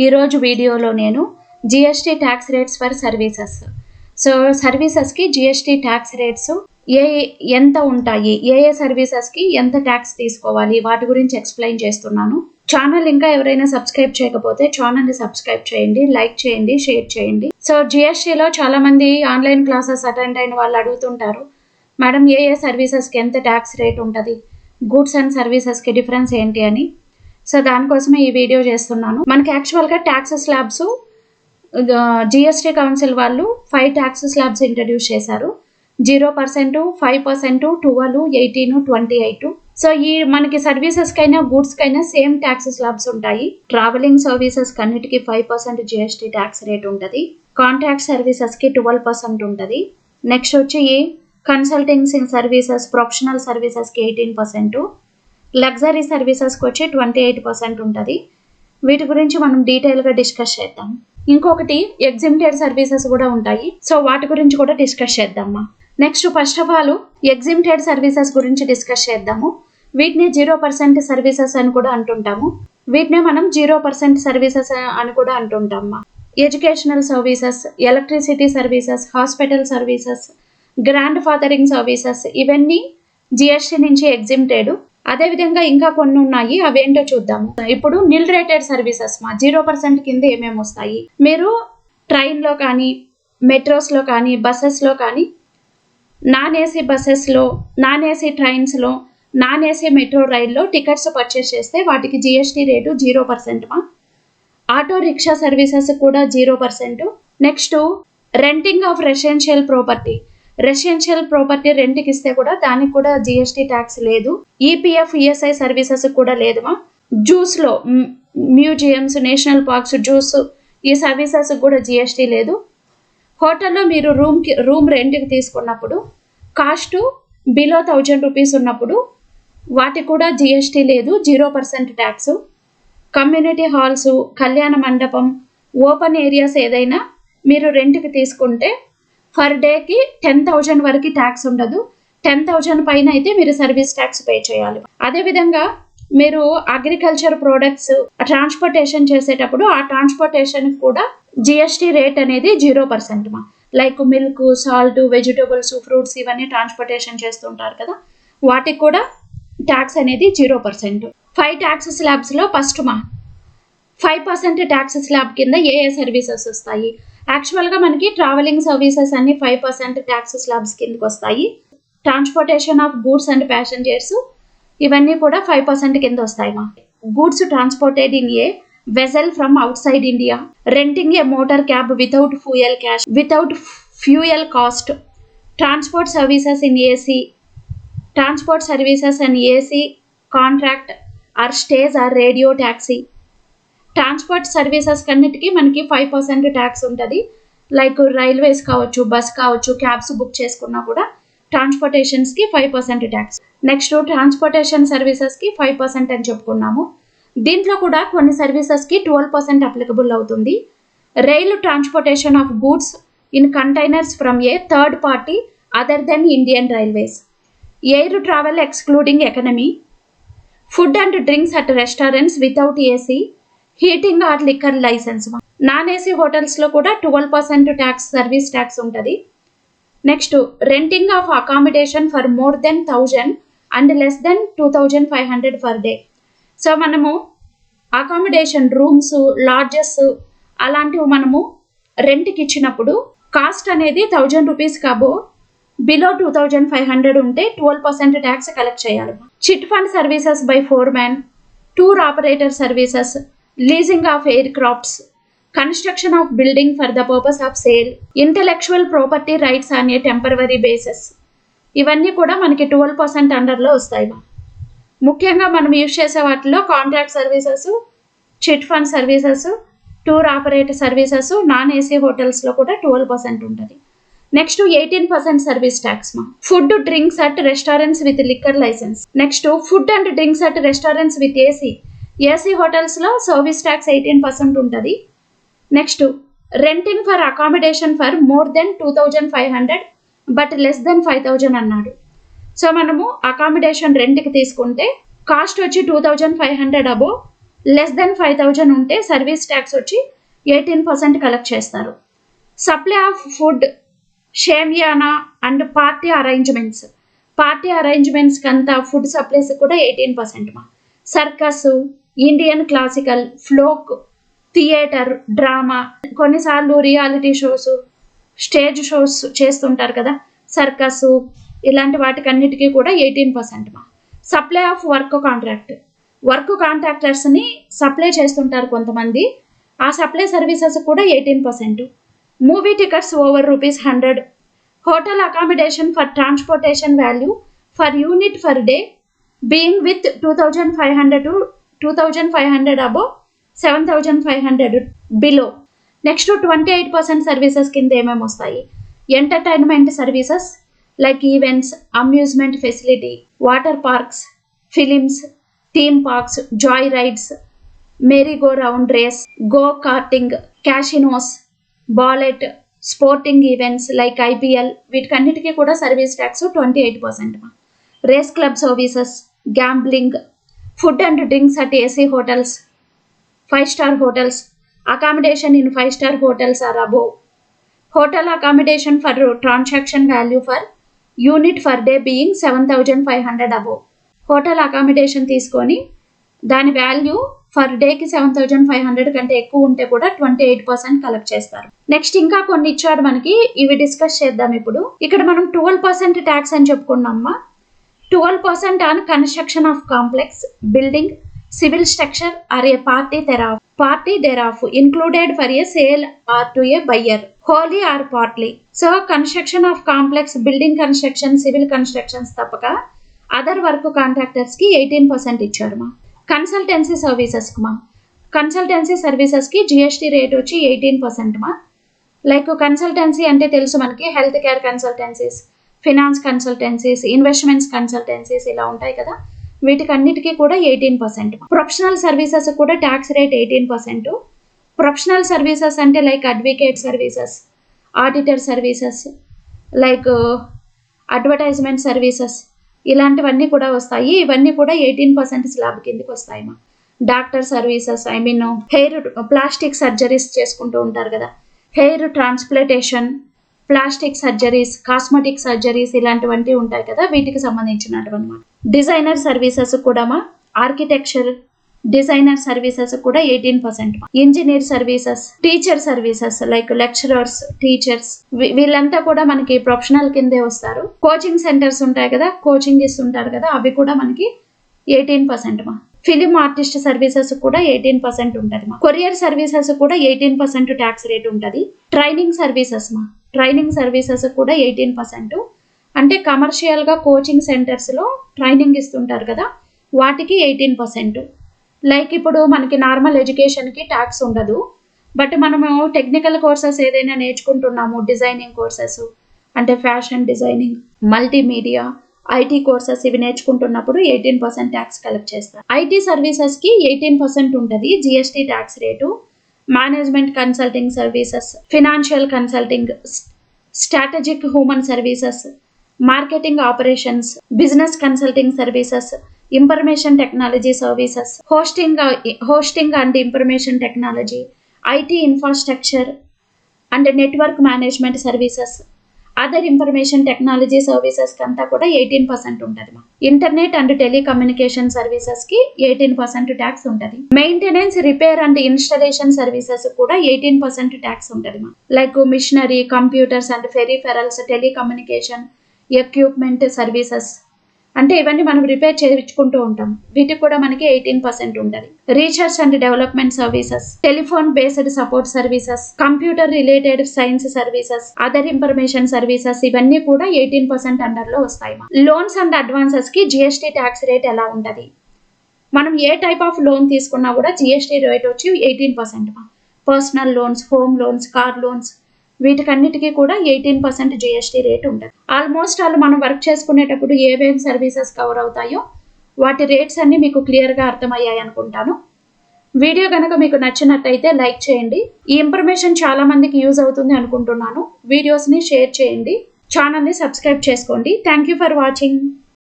ఈరోజు వీడియోలో నేను GST tax rates for services. So సర్వీసెస్కి జిఎస్టీ ట్యాక్స్ రేట్స్ ఎంత ఉంటాయి, ఏ సర్వీసెస్కి ఎంత ట్యాక్స్ తీసుకోవాలి, వాటి గురించి ఎక్స్ప్లెయిన్ చేస్తున్నాను. ఛానల్ ఇంకా ఎవరైనా సబ్స్క్రైబ్ చేయకపోతే ఛానల్ని సబ్స్క్రైబ్ చేయండి, లైక్ చేయండి, షేర్ చేయండి. సో జిఎస్టీలో చాలామంది ఆన్లైన్ క్లాసెస్ అటెండ్ అయిన వాళ్ళు అడుగుతుంటారు, మేడం ఏ సర్వీసెస్కి ఎంత ట్యాక్స్ రేట్ ఉంటుంది, గూడ్స్ అండ్ సర్వీసెస్కి డిఫరెన్స్ ఏంటి అని. సో దానికోసమే ఈ వీడియో చేస్తున్నాను. మనకి యాక్చువల్గా ట్యాక్స్ స్లాబ్స్ జిఎస్టీ కౌన్సిల్ వాళ్ళు 5 ట్యాక్స్ స్లాబ్స్ ఇంట్రడ్యూస్ చేశారు. 0%, 5%, 12, 18, 28. సో ఈ మనకి సర్వీసెస్ కైనా గూడ్స్ కైనా సేమ్ ట్యాక్స్ స్లాబ్స్ ఉంటాయి. ట్రావెలింగ్ సర్వీసెస్ కన్నిటికి 5% జిఎస్టీ ట్యాక్స్ రేట్ ఉంటుంది. కాంట్రాక్ట్ సర్వీసెస్కి 12% ఉంటుంది. నెక్స్ట్ వచ్చి కన్సల్టింగ్ సర్వీసెస్, ప్రొఫెషనల్ సర్వీసెస్కి 18%, లగ్జరీ సర్వీసెస్కి వచ్చి 28% ఉంటుంది. వీటి గురించి మనం డీటెయిల్గా డిస్కస్ చేద్దాం. ఇంకొకటి ఎగ్జిమ్టెడ్ సర్వీసెస్ కూడా ఉంటాయి. సో వాటి గురించి కూడా డిస్కస్ చేద్దామా. Next first of all exempted services గురించి డిస్కస్ చేద్దాము. వీటిని 0% సర్వీసెస్ అని కూడా అంటుంటాము. వీటినే మనం 0% సర్వీసెస్ అని కూడా అంటుంటామా. Educational services, electricity services, hospital services, grand fathering services, ఇవన్నీ జిఎస్టీ నుంచి ఎగ్జిమ్టెడ్. అదేవిధంగా ఇంకా కొన్ని ఉన్నాయి, అవేంటో చూద్దాము. ఇప్పుడు నిల్ రేటెడ్ సర్వీసెస్ 0% కింద ఏమేమి వస్తాయి. మీరు ట్రైన్లో కానీ, మెట్రోస్లో కానీ, బస్సెస్లో కానీ, నాన్ ఏసీ బస్సెస్లో, నాన్ ఏసీ ట్రైన్స్లో, నాన్ ఏసీ మెట్రో రైల్లో టికెట్స్ పర్చేస్ చేస్తే వాటికి GST rate 0%. Auto rickshaw services కూడా 0%. Next renting of residential property రెంట్కి ఇస్తే కూడా దానికి కూడా జిఎస్టీ ట్యాక్స్ లేదు. ఈపీఎఫ్, ఈఎస్ఐ సర్వీసెస్ కూడా లేదుమా. జూస్లో, మ్యూజియంస్, నేషనల్ పార్క్స్, జూస్, ఈ సర్వీసెస్ కూడా జిఎస్టీ లేదు. హోటల్లో మీరు రూమ్ రెంట్కి తీసుకున్నప్పుడు కాస్ట్ బిలో 1000 రూపీస్ ఉన్నప్పుడు వాటికి కూడా జిఎస్టీ లేదు, 0% ట్యాక్స్. కమ్యూనిటీ హాల్స్, కళ్యాణ మండపం, ఓపెన్ ఏరియాస్ ఏదైనా మీరు రెంట్కి తీసుకుంటే పర్ డేకి 10,000 వరకు ట్యాక్స్ ఉండదు. 10,000 పైన అయితే మీరు సర్వీస్ ట్యాక్స్ పే చేయాలి. అదేవిధంగా మీరు అగ్రికల్చర్ ప్రోడక్ట్స్ ట్రాన్స్పోర్టేషన్ చేసేటప్పుడు ఆ ట్రాన్స్పోర్టేషన్ కూడా జిఎస్టీ రేట్ అనేది 0%. Like milk, salt, vegetables, fruits ఇవన్నీ ట్రాన్స్పోర్టేషన్ చేస్తుంటారు కదా, వాటికి కూడా ట్యాక్స్ అనేది 0%. 5 ట్యాక్స్ స్లాబ్స్లో ఫస్ట్ 5% ట్యాక్స్ స్లాబ్ కింద ఏ సర్వీసెస్ వస్తాయి. యాక్చువల్గా మనకి ట్రావెలింగ్ సర్వీసెస్ అన్ని 5% ట్యాక్స్ స్లాబ్స్ కిందకి వస్తాయి. Transportation of goods and passengers ఇవన్నీ కూడా 5% కింద వస్తాయి. Goods transported in a vessel from outside India, renting a motor cab without fuel cost, transport services in AC, transport services and AC contract or stage or radio taxi. Transport services కన్నిటికీ మనకి 5% tax ఉంటుంది. Like railways కావచ్చు, bus కావచ్చు, cabs book చేసుకున్నా కూడా ట్రాన్స్పోర్టేషన్స్కి 5% tax. Next transportation సర్వీసెస్కి 5% అని చెప్పుకున్నాము. దీంట్లో కూడా కొన్ని సర్వీసెస్కి 12% అప్లికబుల్ అవుతుంది. Rail transportation of goods in containers from a third party other than Indian railways, air travel excluding economy, food and drinks at restaurants without AC, heating or liquor licence. Non AC హోటల్స్లో కూడా 12% tax, service tax ఉంటుంది. Next renting of accommodation for more than 1000 and less than 2500 per day. So మనము accommodation, rooms, lodges అలాంటివి మనము రెంట్కి ఇచ్చినప్పుడు cost అనేది 1000 rupees కాబో below 2500 ఉంటే 12% ట్యాక్స్ కలెక్ట్ చేయాలి. Chit fund services by foreman, tour operator services, leasing of air crafts, construction of building for the purpose of sale, intellectual property rights on a temporary basis, ఇవన్నీ కూడా మనకి 12% అండర్లో వస్తాయి. ముఖ్యంగా మనం use చేసే వాటిలో contract services, chit fund services, tour operator services, non AC హోటల్స్లో కూడా 12% ఉంటుంది. Next 18% service tax. Food drinks at restaurants with liquor licence. Next food and drinks at restaurants with AC హోటల్స్లో సర్వీస్ ట్యాక్స్ 18% ఉంటుంది. Next renting for accommodation for more than 2500 but less than 5000 అన్నాడు. So మనము accommodation రెంట్కి తీసుకుంటే cost వచ్చి 2500 అబో less than 5,000 ఉంటే service tax వచ్చి 18% collect చేస్తారు. Supply of food, shamiana and party అరేంజ్మెంట్స్కి అంతా ఫుడ్ సప్లైస్ కూడా 18% మా. Circus, Indian classical, folk, theatre, drama, కొన్నిసార్లు రియాలిటీ షోస్, స్టేజ్ షోస్ చేస్తుంటారు కదా, సర్కస్, ఇలాంటి వాటికన్నిటికీ కూడా 18% మా. సప్లై ఆఫ్ వర్క్ కాంట్రాక్టర్స్ని సప్లై చేస్తుంటారు కొంతమంది, ఆ సప్లై సర్వీసెస్ కూడా 18%. Movie tickets over ₹100. Hotel accommodation for transportation value for unit for day being with 2,500 to 2,500 above, 7,500 below. Next 28% services కింద ఏమేమి వస్తాయి? Entertainment services like events, amusement facility, water parks, films, theme parks, joy rides, merry go round race, go karting, casinos, ballet, sporting events like IPL, వీటికన్నిటికీ కూడా service tax 28%. Race club services, gambling, food and drinks at AC hotels, 5-star hotels, accommodation in 5-star hotels are above. Hotel accommodation for transaction value for unit per day being 7,500 above. Hotel accommodation తీసుకొని దాని value per డేకి 7,500 కంటే ఎక్కువ ఉంటే కూడా 28% collect చేస్తారు. Next ఇంకా కొన్ని ఇచ్చాడు మనకి, ఇవి డిస్కస్ చేద్దాం ఇప్పుడు. ఇక్కడ మనం 12% ట్యాక్స్ అని చెప్పుకున్నామా. 12% on construction of complex, building, civil structure or a part thereof included for a sale or to a buyer wholly or partly. So construction of complex, building construction, civil constructions తప్పక other work contractors కి 18% ఇచ్చారు మా. Consultancy services కి GST rate వచ్చి 18% మా. Like consultancy అంటే తెలుసు మనకి, health care consultancies, finance consultancies, investments consultancies ఇలా ఉంటాయి కదా, వీటికన్నిటికీ కూడా 18%. ప్రొఫెషనల్ సర్వీసెస్ కూడా ట్యాక్స్ రేట్ 18%. ప్రొఫెషనల్ సర్వీసెస్ అంటే like advocate services, auditor services, like advertisement services, ఇలాంటివన్నీ కూడా వస్తాయి. ఇవన్నీ కూడా 18% స్లాబ్ కిందకి వస్తాయి మా. Doctor services, hair plastic surgeries చేసుకుంటూ ఉంటారు కదా, hair transplantation, plastic surgeries, cosmetic surgeries ఇలాంటివన్నీ ఉంటాయి కదా, వీటికి సంబంధించినటువంటి అన్నమాట. డిజైనర్ సర్వీసెస్ కూడా మా. ఆర్కిటెక్చర్ డిజైనర్ సర్వీసెస్ కూడా 18%. Engineer services, teacher services like lecturers, teachers, వీళ్ళంతా కూడా మనకి ప్రొఫెషనల్ కిందే వస్తారు. కోచింగ్ సెంటర్స్ ఉంటాయి కదా, కోచింగ్ ఇస్తుంటారు కదా, అవి కూడా మనకి 18% మా. ఫిలిం ఆర్టిస్ట్ సర్వీసెస్ కూడా 18% ఉంటుంది మా. కొరియర్ సర్వీసెస్ కూడా 18% ట్యాక్స్ రేట్ ఉంటుంది. ట్రైనింగ్ సర్వీసెస్ కూడా 18%. అంటే కమర్షియల్ గా కోచింగ్ సెంటర్స్ లో ట్రైనింగ్ ఇస్తుంటారు కదా, వాటికి 18%. లైక్ ఇప్పుడు మనకి నార్మల్ ఎడ్యుకేషన్ కి ట్యాక్స్ ఉండదు, బట్ మనము టెక్నికల్ కోర్సెస్ ఏదైనా నేర్చుకుంటున్నాము, డిజైనింగ్ కోర్సెస్ అంటే fashion designing, multimedia, IT courses ఇవి నేర్చుకుంటున్నప్పుడు 18% ట్యాక్స్ కలెక్ట్ చేస్తారు. IT సర్వీసెస్ కి 18% ఉంటుంది GST tax rate. Management consulting services, financial consulting, strategic human services, marketing operations, business consulting services, information technology services, hosting and information technology, IT infrastructure and network management services, other information technology services కంతా కూడా 18% ఉంటుంది మా. Internet and telecommunication services కి 18% tax ఉంటుంది. Maintenance, repair and installation services కూడా 18% tax ఉంటుంది మా. Like machinery, computers and peripherals, telecommunication equipment services అంటే ఇవన్నీ మనం రిపేర్ చేయించుకుంటూ ఉంటాం, వీటికి కూడా మనకి 18% ఉంటుంది. Research and development services, telephone based support services, computer related science services, other information services ఇవన్నీ కూడా 18% అండర్ లో వస్తాయి. లోన్స్ అండ్ అడ్వాన్సెస్ కి GST ట్యాక్స్ రేట్ ఎలా ఉంటది? మనం ఏ టైప్ ఆఫ్ లోన్ తీసుకున్నా కూడా GST రేట్ వచ్చి 18%. Personal loans, home loans, car loans వీటికన్నిటికీ కూడా 18% GST రేట్ ఉంటుంది. ఆల్మోస్ట్ వాళ్ళు మనం వర్క్ చేసుకునేటప్పుడు ఏవేం సర్వీసెస్ కవర్ అవుతాయో వాటి రేట్స్ అన్ని మీకు క్లియర్గా అర్థమయ్యాయి అనుకుంటాను. వీడియో కనుక మీకు నచ్చినట్టయితే లైక్ చేయండి. ఈ ఇన్ఫర్మేషన్ చాలా మందికి యూజ్ అవుతుంది అనుకుంటున్నాను. వీడియోస్ని షేర్ చేయండి, ఛానల్ని సబ్స్క్రైబ్ చేసుకోండి. Thank you for watching.